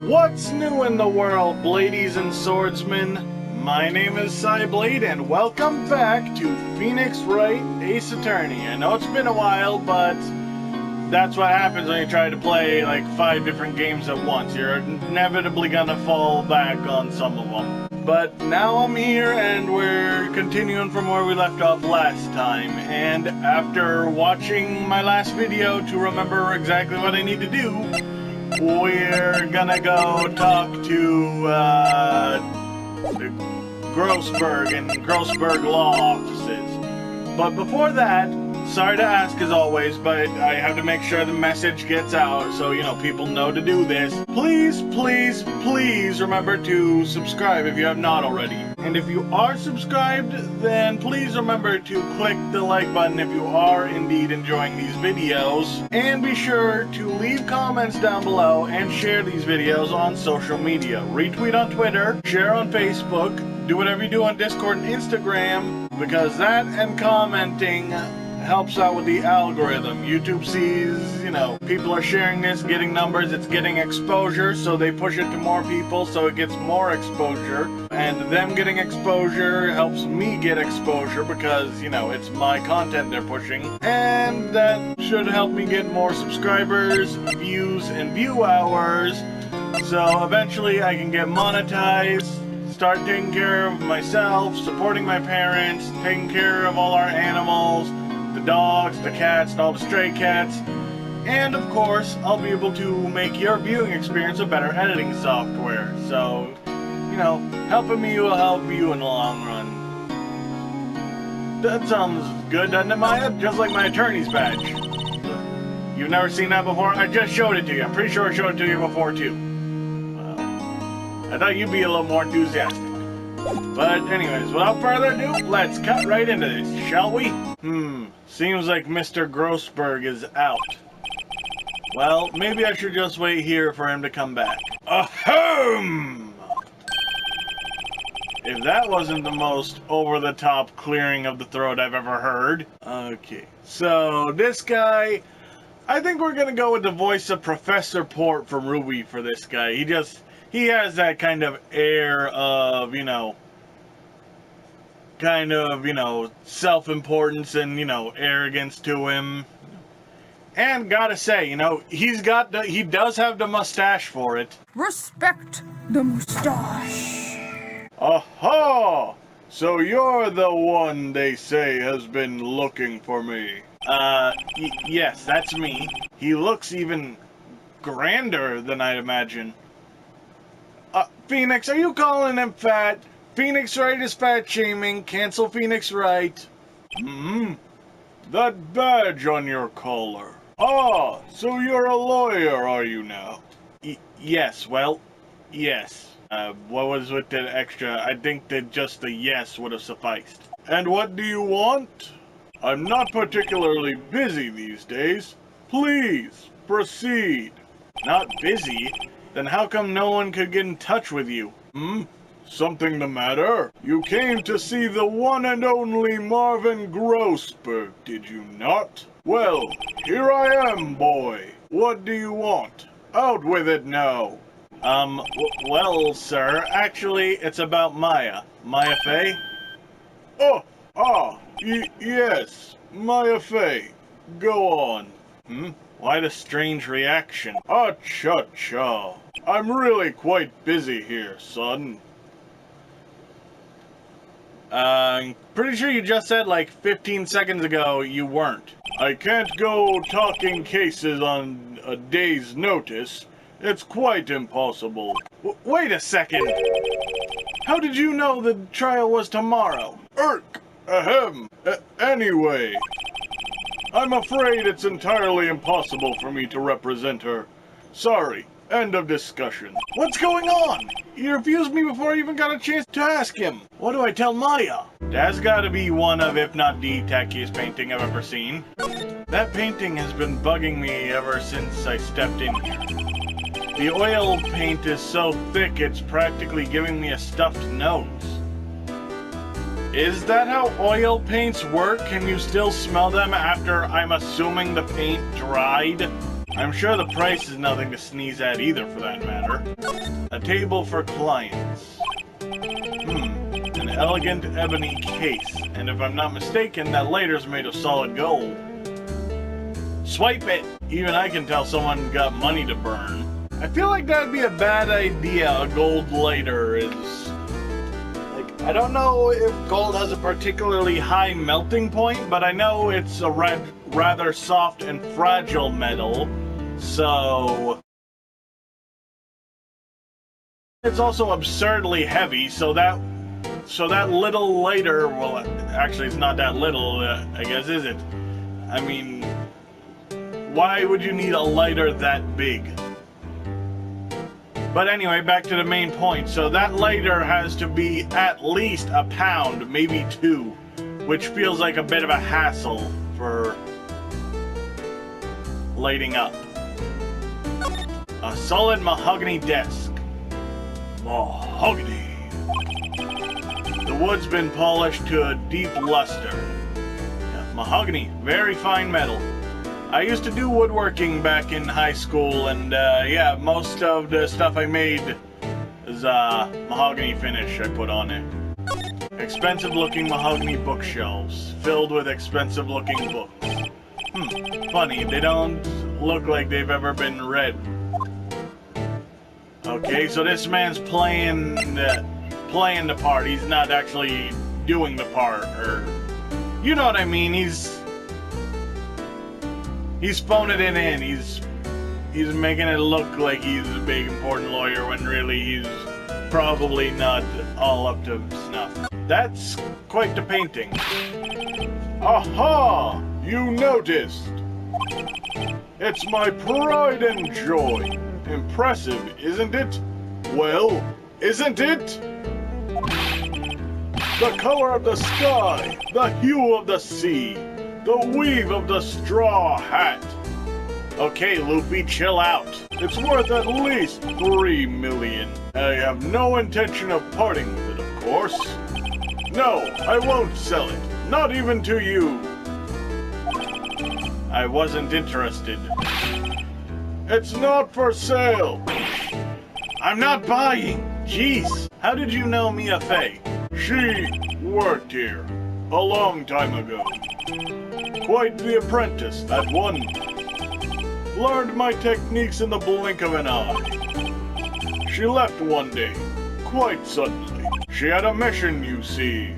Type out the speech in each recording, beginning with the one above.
What's new in the world, ladies and swordsmen? My name is Cyblade, and welcome back to Phoenix Wright Ace Attorney. I know it's been a while, but that's what happens when you try to play like 5 different games at once. You're inevitably gonna fall back on some of them. But now I'm here, and we're continuing from where we left off last time. And after watching my last video to remember exactly what I need to do, we're gonna go talk to Grossberg and Grossberg Law Offices. But before that, sorry to ask as always, but I have to make sure the message gets out so, people know to do this. Please, please, please remember to subscribe if you have not already. And if you are subscribed, then please remember to click the like button if you are indeed enjoying these videos. And be sure to leave comments down below and share these videos on social media. Retweet on Twitter, share on Facebook, do whatever you do on Discord and Instagram, because that and commenting helps out with the algorithm. YouTube sees, people are sharing this, getting numbers, it's getting exposure, so they push it to more people, so it gets more exposure. And them getting exposure helps me get exposure because, it's my content they're pushing. And that should help me get more subscribers, views, and view hours. So eventually I can get monetized, start taking care of myself, supporting my parents, taking care of all our animals, the dogs, the cats, and all the stray cats. And of course, I'll be able to make your viewing experience a better editing software. So, helping me will help you in the long run. That sounds good, doesn't it, Maya? Just like my attorney's badge. You've never seen that before? I just showed it to you. I'm pretty sure I showed it to you before, too. Well, I thought you'd be a little more enthusiastic. But anyways, without further ado, let's cut right into this, shall we? Seems like Mr. Grossberg is out. Well, maybe I should just wait here for him to come back. Ahem! If that wasn't the most over-the-top clearing of the throat I've ever heard. Okay, so this guy, I think we're gonna go with the voice of Professor Port from Ruby for this guy. He has that kind of air of, self-importance and, arrogance to him. And gotta say, he does have the mustache for it. Respect the mustache. Aha! So you're the one they say has been looking for me. Yes, that's me. He looks even grander than I'd imagine. Phoenix, are you calling him fat? Phoenix Wright is fat shaming. Cancel Phoenix Wright. That badge on your collar. Ah, so you're a lawyer, are you now? Yes, well, yes. What was with the extra? I think that just the yes would have sufficed. And what do you want? I'm not particularly busy these days. Please, proceed. Not busy? Then how come no one could get in touch with you? Something the matter? You came to see the one and only Marvin Grossberg, did you not? Well, here I am, boy. What do you want? Out with it now. Well, sir, actually, it's about Maya. Maya Fey? Yes, Maya Fey. Go on. Why the strange reaction? Cha-cha. I'm really quite busy here, son. Pretty sure you just said like 15 seconds ago you weren't. I can't go talking cases on a day's notice. It's quite impossible. Wait a second. How did you know the trial was tomorrow? Anyway, I'm afraid it's entirely impossible for me to represent her. Sorry. End of discussion. What's going on? He refused me before I even got a chance to ask him. What do I tell Maya? That's gotta be one of, if not the tackiest painting I've ever seen. That painting has been bugging me ever since I stepped in here. The oil paint is so thick it's practically giving me a stuffed nose. Is that how oil paints work? Can you still smell them after, I'm assuming, the paint dried? I'm sure the price is nothing to sneeze at either, for that matter. A table for clients. An elegant ebony case. And if I'm not mistaken, that lighter's made of solid gold. Swipe it! Even I can tell someone got money to burn. I feel like that'd be a bad idea. A gold lighter is... like, I don't know if gold has a particularly high melting point, but I know it's a rather soft and fragile metal, so... it's also absurdly heavy, so that little lighter, well, actually it's not that little, I guess, is it? I mean, why would you need a lighter that big? But anyway, back to the main point. So that lighter has to be at least a pound, maybe 2, which feels like a bit of a hassle for lighting up. A solid mahogany desk. Mahogany. The wood's been polished to a deep luster. Yeah, mahogany, very fine metal. I used to do woodworking back in high school, and yeah, most of the stuff I made is mahogany finish I put on it. Expensive-looking mahogany bookshelves, filled with expensive-looking books. Funny, they don't look like they've ever been read. Okay, so this man's playing the part. He's not actually doing the part, or... you know what I mean, he's phoning it in. He's making it look like he's a big important lawyer when really he's probably not all up to snuff. That's quite the painting. Aha! You noticed! It's my pride and joy. Impressive, isn't it? Well, isn't it? The color of the sky, the hue of the sea, the weave of the straw hat. Okay, Luffy, chill out. It's worth at least 3 million. I have no intention of parting with it, of course. No, I won't sell it. Not even to you. I wasn't interested. It's not for sale. I'm not buying. Jeez, how did you know Mia Fey? She worked here a long time ago. Quite the apprentice, that one. Learned my techniques in the blink of an eye. She left one day, quite suddenly. She had a mission, you see.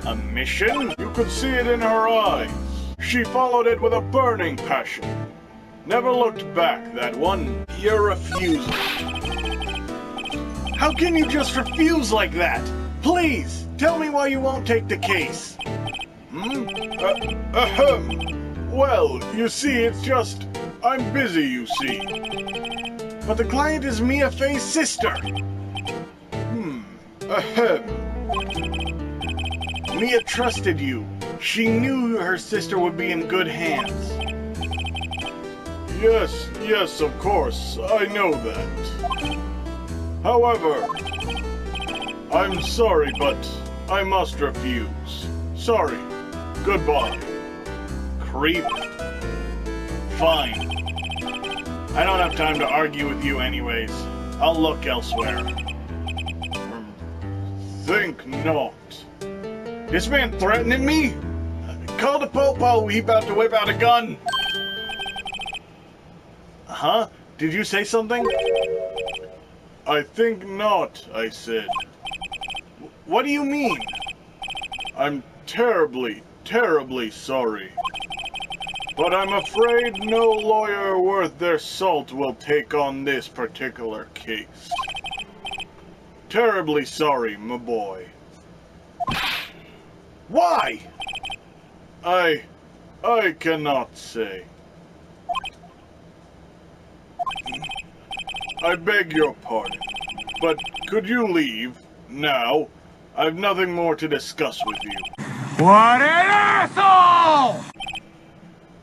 A mission? You could see it in her eyes. She followed it with a burning passion. Never looked back, that one. Your refusal. How can you just refuse like that? Please, tell me why you won't take the case. Well, you see, it's just... I'm busy, you see. But the client is Mia Fey's sister. Mia trusted you. She knew her sister would be in good hands. Yes, of course, I know that. However, I'm sorry, but I must refuse. Sorry. Goodbye. Creep. Fine. I don't have time to argue with you anyways. I'll look elsewhere. Think not. This man threatening me? Call the popo, he about to whip out a gun. Huh? Did you say something? I think not, I said. What do you mean? I'm terribly, terribly sorry. But I'm afraid no lawyer worth their salt will take on this particular case. Terribly sorry, my boy. Why? I cannot say. I beg your pardon, but could you leave now? I've nothing more to discuss with you. What an asshole!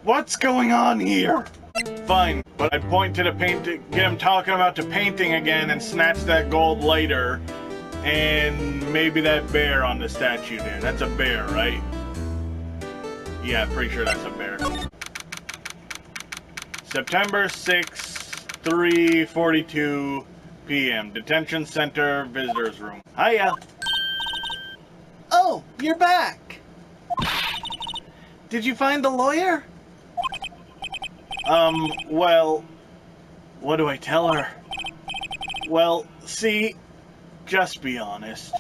What's going on here? Fine, but I'd point to the painting, get him talking about the painting again and snatch that gold lighter and maybe that bear on the statue there. That's a bear, right? Yeah, I'm pretty sure that's a bear. September 6th, 3:42 p.m. Detention Center Visitors Room. Hiya. Oh, you're back. Did you find the lawyer? Well, what do I tell her? Well, see, just be honest.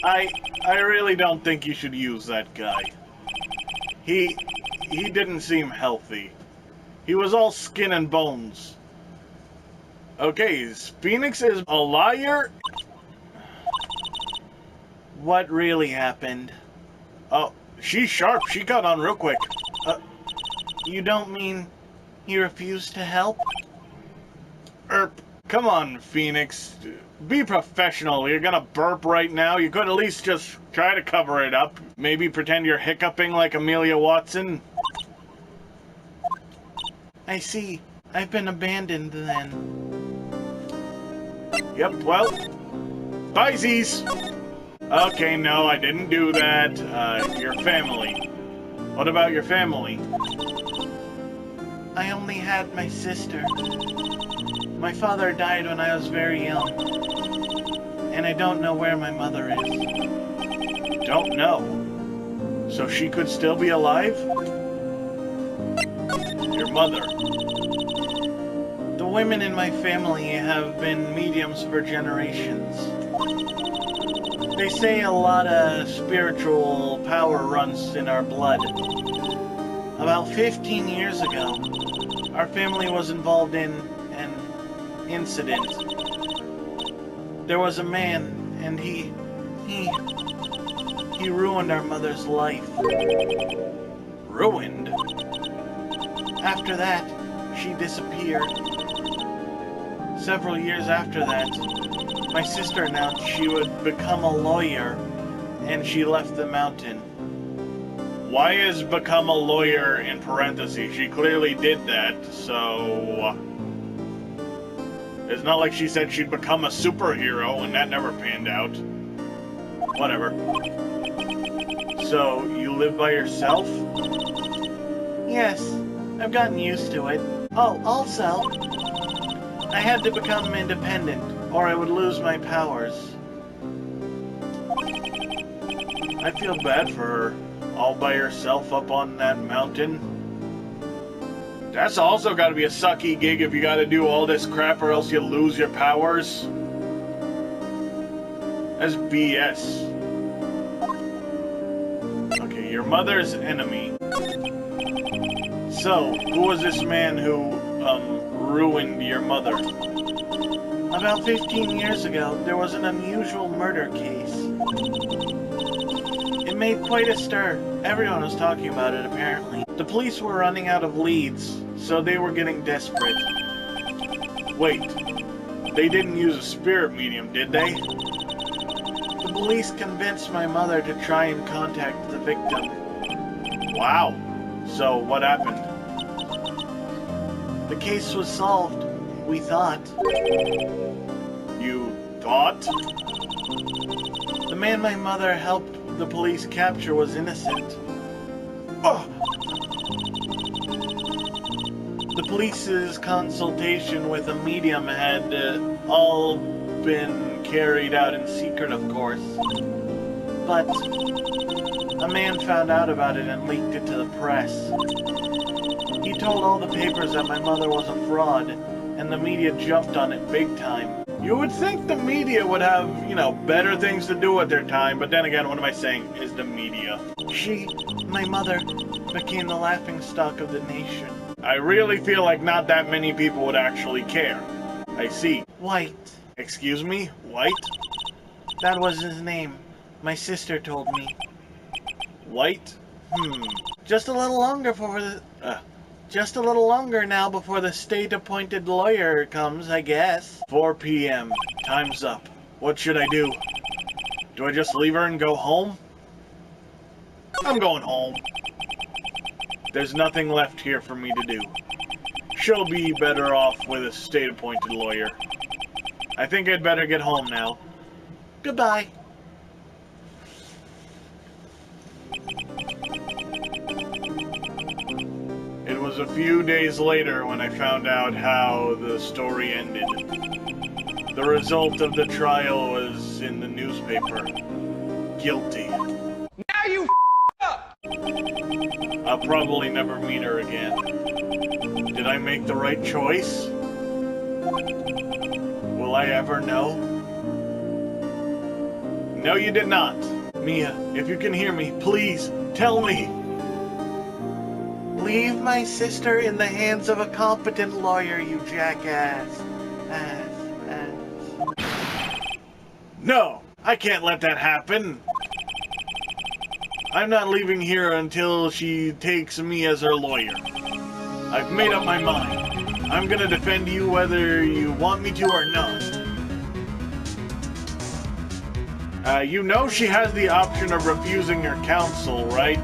I really don't think you should use that guy. He didn't seem healthy. He was all skin and bones. Okay, Phoenix is a liar? What really happened? Oh, she's sharp. She got on real quick. You don't mean he refused to help? Come on, Phoenix. Be professional. You're gonna burp right now. You could at least just try to cover it up. Maybe pretend you're hiccuping like Amelia Watson. I see. I've been abandoned then. Yep, well, bye-sies. Okay, no, I didn't do that. Your family. What about your family? I only had my sister. My father died when I was very young. And I don't know where my mother is. Don't know. So she could still be alive? Your mother. The women in my family have been mediums for generations. They say a lot of spiritual power runs in our blood. About 15 years ago, our family was involved in an incident. There was a man, and he ruined our mother's life. Ruined? After that, she disappeared. Several years after that, my sister announced she would become a lawyer, and she left the mountain. Why is become a lawyer in parentheses? She clearly did that, so... It's not like she said she'd become a superhero, and that never panned out. Whatever. So, you live by yourself? Yes, I've gotten used to it. Oh, also, I had to become independent, or I would lose my powers. I feel bad for her. All by herself up on that mountain. That's also gotta be a sucky gig if you gotta do all this crap or else you lose your powers. That's BS. Okay, your mother's enemy. So, who was this man who, ruined your mother? About 15 years ago, there was an unusual murder case. It made quite a stir. Everyone was talking about it, apparently. The police were running out of leads, so they were getting desperate. Wait, they didn't use a spirit medium, did they? The police convinced my mother to try and contact the victim. Wow. So, what happened? The case was solved, we thought. You thought? The man my mother helped the police capture was innocent. Oh. The police's consultation with a medium had all been carried out in secret, of course. But a man found out about it and leaked it to the press. He told all the papers that my mother was a fraud, and the media jumped on it big time. You would think the media would have, better things to do with their time, but then again, what am I saying is the media. My mother, became the laughingstock of the nation. I really feel like not that many people would actually care. I see. White. Excuse me? White? That was his name. My sister told me. White? Just a little longer Just a little longer now before the state-appointed lawyer comes, I guess. 4 p.m. Time's up. What should I do? Do I just leave her and go home? I'm going home. There's nothing left here for me to do. She'll be better off with a state-appointed lawyer. I think I'd better get home now. Goodbye. It was was a few days later when I found out how the story ended. The result of the trial was in the newspaper. Guilty. Now you up! I'll probably never meet her again. Did I make the right choice? Will I ever know? No, you did not. Mia, if you can hear me, please, tell me. Leave my sister in the hands of a competent lawyer, you jackass. No, I can't let that happen. I'm not leaving here until she takes me as her lawyer. I've made up my mind. I'm gonna defend you whether you want me to or not. You know she has the option of refusing your counsel, right?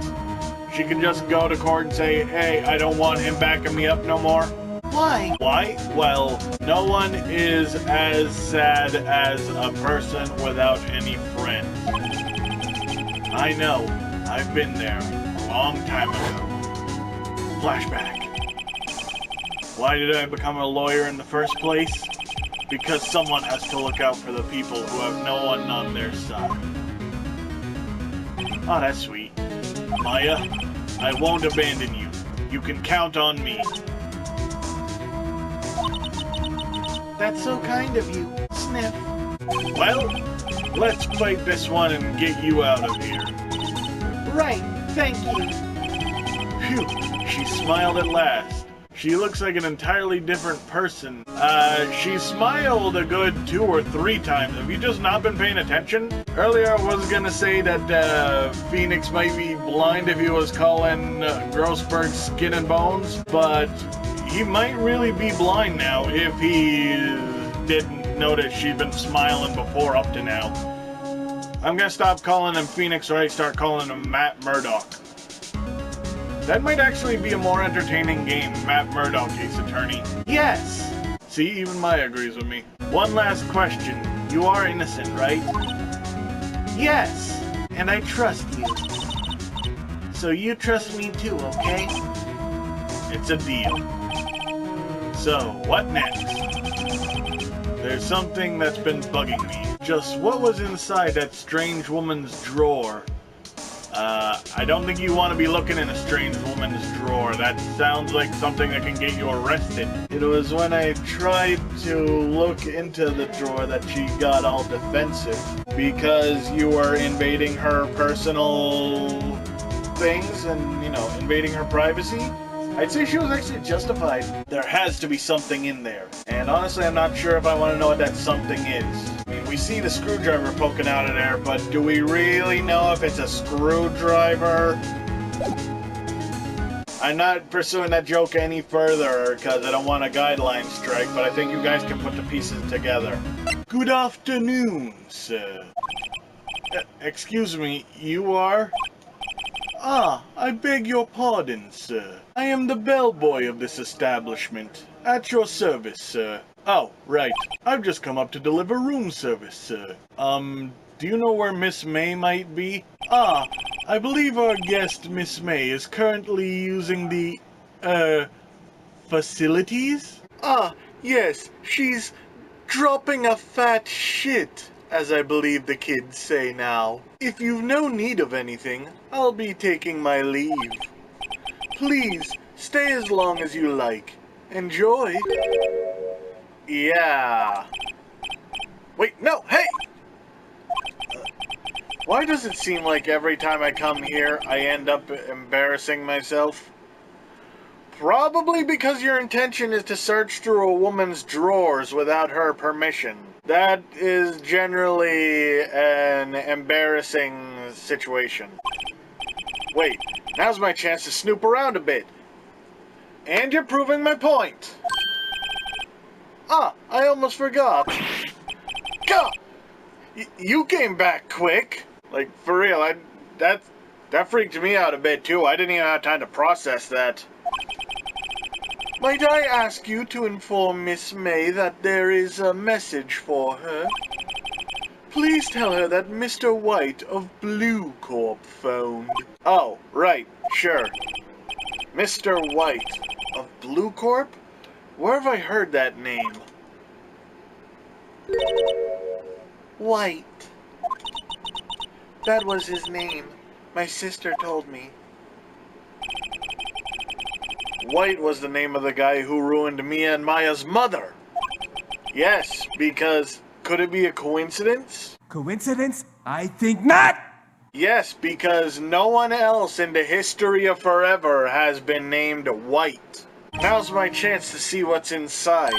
She can just go to court and say, hey, I don't want him backing me up no more. Why? Why? Well, no one is as sad as a person without any friends. I know. I've been there a long time ago. Flashback. Why did I become a lawyer in the first place? Because someone has to look out for the people who have no one on their side. Oh, that's sweet. Maya, I won't abandon you. You can count on me. That's so kind of you. Sniff. Well, let's fight this one and get you out of here. Right, thank you. Phew, she smiled at last. She looks like an entirely different person. She smiled a good 2 or 3 times. Have you just not been paying attention? Earlier I was gonna say that Phoenix might be blind if he was calling Grossberg skin and bones, but he might really be blind now if he didn't notice she'd been smiling before up to now. I'm gonna stop calling him Phoenix Wright, start calling him Matt Murdock. That might actually be a more entertaining game, Matt Murdock, Ace Attorney. Yes. See, even Maya agrees with me. One last question. You are innocent, right? Yes. And I trust you. So you trust me too, okay? It's a deal. So, what next? There's something that's been bugging me. Just what was inside that strange woman's drawer? I don't think you want to be looking in a strange woman's drawer. That sounds like something that can get you arrested. It was when I tried to look into the drawer that she got all defensive. Because you were invading her personal things and, you know, invading her privacy. I'd say she was actually justified. There has to be something in there. And honestly, I'm not sure if I want to know what that something is. I mean, we see the screwdriver poking out of there, but do we really know if it's a screwdriver? I'm not pursuing that joke any further because I don't want a guideline strike, but I think you guys can put the pieces together. Good afternoon, sir. Excuse me, you are? Ah, I beg your pardon, sir. I am the bellboy of this establishment. At your service, sir. Oh, right. I've just come up to deliver room service, sir. Do you know where Miss May might be? Ah, I believe our guest, Miss May, is currently using the, facilities? Ah, yes, she's dropping a fat shit, as I believe the kids say now. If you've no need of anything, I'll be taking my leave. Please, stay as long as you like. Enjoy. Yeah. Wait, no, hey! Why does it seem like every time I come here, I end up embarrassing myself? Probably because your intention is to search through a woman's drawers without her permission. That is generally an embarrassing situation. Wait, now's my chance to snoop around a bit. And you're proving my point. Ah, I almost forgot. God! You came back quick. Like, for real, that freaked me out a bit too. I didn't even have time to process that. Might I ask you to inform Miss May that there is a message for her? Please tell her that Mr. White of Blue Corp phoned. Oh, right, sure. Mr. White. Of Blue Corp? Where have I heard that name? White. That was his name. My sister told me. White was the name of the guy who ruined Mia and Maya's mother. Yes, because could it be a coincidence? Coincidence? I think not! Yes, because no one else in the history of forever has been named White. Now's my chance to see what's inside.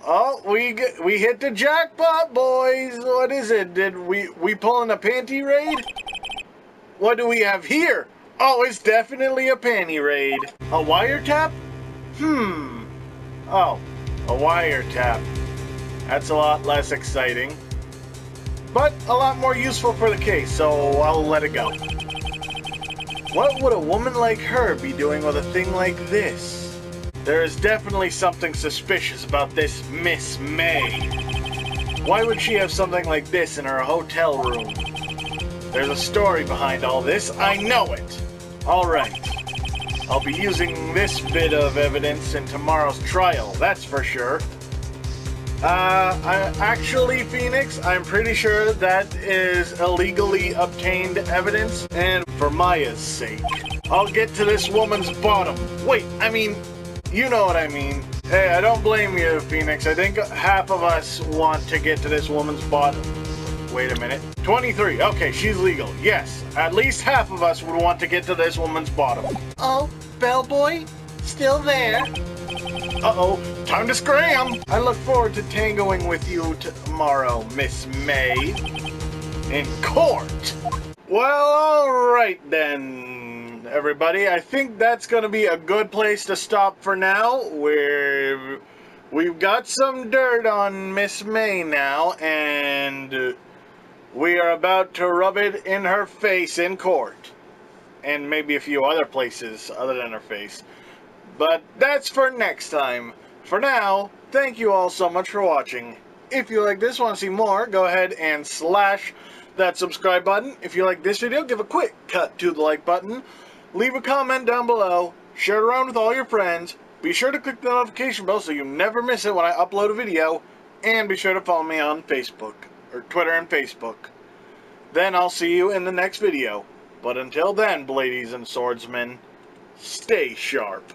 Oh, we hit the jackpot, boys. What is it? Did we pull in a panty raid? What do we have here? Oh, it's definitely a panty raid. A wiretap? Oh, a wiretap. That's a lot less exciting. But a lot more useful for the case, so I'll let it go. What would a woman like her be doing with a thing like this? There is definitely something suspicious about this Miss May. Why would she have something like this in her hotel room? There's a story behind all this, I know it. Alright. I'll be using this bit of evidence in tomorrow's trial, that's for sure. Actually, Phoenix, I'm pretty sure that is illegally obtained evidence, and for Maya's sake, I'll get to this woman's bottom. Wait, I mean, you know what I mean. Hey, I don't blame you, Phoenix. I think half of us want to get to this woman's bottom. Wait a minute. 23. Okay, she's legal. Yes, at least half of us would want to get to this woman's bottom. Oh, bellboy? Still there? Uh-oh, time to scram! I look forward to tangoing with you tomorrow, Miss May. In court! Well, alright then, everybody. I think that's gonna be a good place to stop for now. We've got some dirt on Miss May now, and we are about to rub it in her face in court. And maybe a few other places other than her face. But that's for next time. For now, thank you all so much for watching. If you like this, want to see more, go ahead and slash that subscribe button. If you like this video, give a quick cut to the like button. Leave a comment down below. Share it around with all your friends. Be sure to click the notification bell so you never miss it when I upload a video. And be sure to follow me on Facebook, or Twitter and Facebook. Then I'll see you in the next video. But until then, ladies and swordsmen, stay sharp.